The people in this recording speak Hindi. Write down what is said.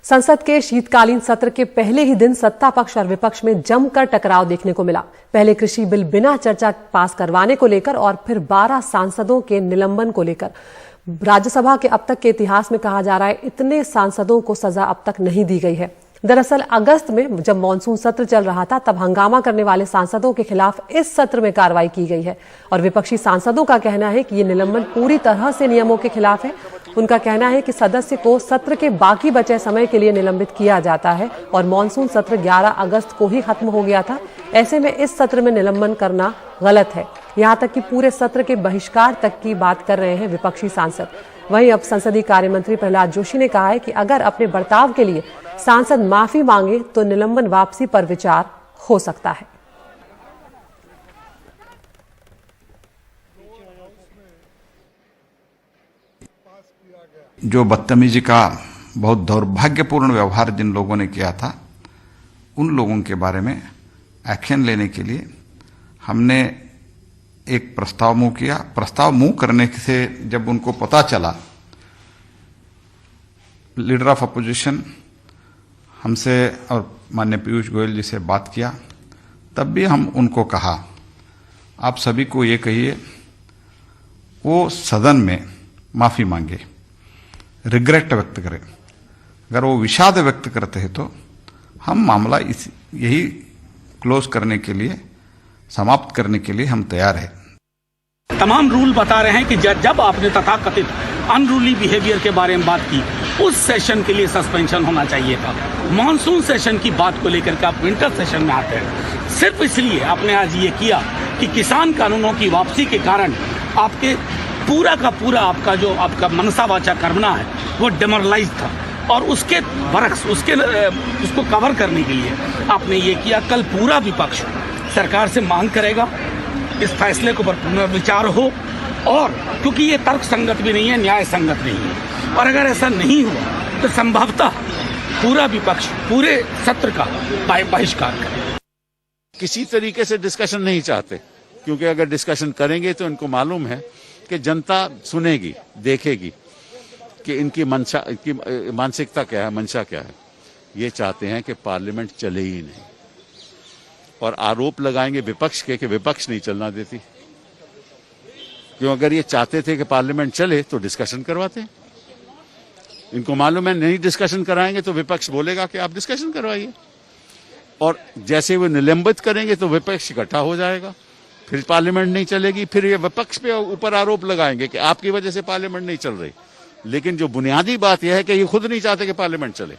संसद के शीतकालीन सत्र के पहले ही दिन सत्ता पक्ष और विपक्ष में जमकर टकराव देखने को मिला। पहले कृषि बिल बिना चर्चा पास करवाने को लेकर और फिर 12 सांसदों के निलंबन को लेकर। राज्यसभा के अब तक के इतिहास में कहा जा रहा है इतने सांसदों को सजा अब तक नहीं दी गई है। दरअसल अगस्त में जब मानसून सत्र चल रहा था तब हंगामा करने वाले सांसदों के खिलाफ इस सत्र में कार्रवाई की गई है और विपक्षी सांसदों का कहना है कि ये निलंबन पूरी तरह से नियमों के खिलाफ है। उनका कहना है कि सदस्य को सत्र के बाकी बचे समय के लिए निलंबित किया जाता है और मानसून सत्र 11 अगस्त को ही खत्म हो गया था। ऐसे में इस सत्र में निलंबन करना गलत है। यहाँ तक कि पूरे सत्र के बहिष्कार तक की बात कर रहे हैं विपक्षी सांसद। वहीं अब संसदीय कार्य मंत्री प्रहलाद जोशी ने कहा है कि अगर अपने बर्ताव के लिए सांसद माफी मांगे तो निलंबन वापसी पर विचार हो सकता है। जो बदतमीजी का बहुत दुर्भाग्यपूर्ण व्यवहार जिन लोगों ने किया था उन लोगों के बारे में एक्शन लेने के लिए हमने एक प्रस्ताव मूव किया। प्रस्ताव मूव करने से जब उनको पता चला, लीडर ऑफ अपोजिशन हमसे और माननीय पीयूष गोयल जी से बात किया, तब भी हम उनको कहा आप सभी को ये कहिए वो सदन में माफी मांगे, रिग्रेट व्यक्त करें। अगर वो विषाद व्यक्त करते हैं तो हम मामला यही क्लोज करने के लिए, समाप्त करने के लिए हम तैयार हैं। तमाम रूल बता रहे हैं कि जब आपने तथाकथित अनरूली बिहेवियर के बारे में बात की, उस सेशन के लिए सस्पेंशन होना चाहिए था। मॉनसून सेशन की बात को लेकर के आप विंटर सेशन में आते हैं सिर्फ इसलिए आपने आज ये किया कि किसान कानूनों की वापसी के कारण आपके पूरा का पूरा आपका मनसा वाचा कर्मना है वो डिमोरलाइज था और उसके बरक्स उसको कवर करने के लिए आपने ये किया। कल पूरा विपक्ष सरकार से मांग करेगा इस फैसले को पर पुनर्विचार हो, और क्योंकि ये तर्क संगत भी नहीं है, न्याय संगत नहीं है, और अगर ऐसा नहीं हुआ तो संभवतः पूरा विपक्ष पूरे सत्र का बहिष्कार करे। किसी तरीके से डिस्कशन नहीं चाहते, क्योंकि अगर डिस्कशन करेंगे तो इनको मालूम है कि जनता सुनेगी, देखेगी कि इनकी मानसिकता क्या है, मंशा क्या है। ये चाहते हैं कि पार्लियामेंट चले ही नहीं, और आरोप लगाएंगे विपक्ष के कि विपक्ष नहीं चलना देती। क्यों, अगर ये चाहते थे कि पार्लियामेंट चले तो डिस्कशन करवाते। इनको मालूम है नहीं डिस्कशन कराएंगे तो विपक्ष बोलेगा कि आप डिस्कशन करवाइए, और जैसे वो निलंबित करेंगे तो विपक्ष इकट्ठा हो जाएगा, फिर पार्लियामेंट नहीं चलेगी। फिर ये विपक्ष पे ऊपर आरोप लगाएंगे कि आपकी वजह से पार्लियामेंट नहीं चल रही। लेकिन जो बुनियादी बात यह है कि ये खुद नहीं चाहते कि पार्लियामेंट चले।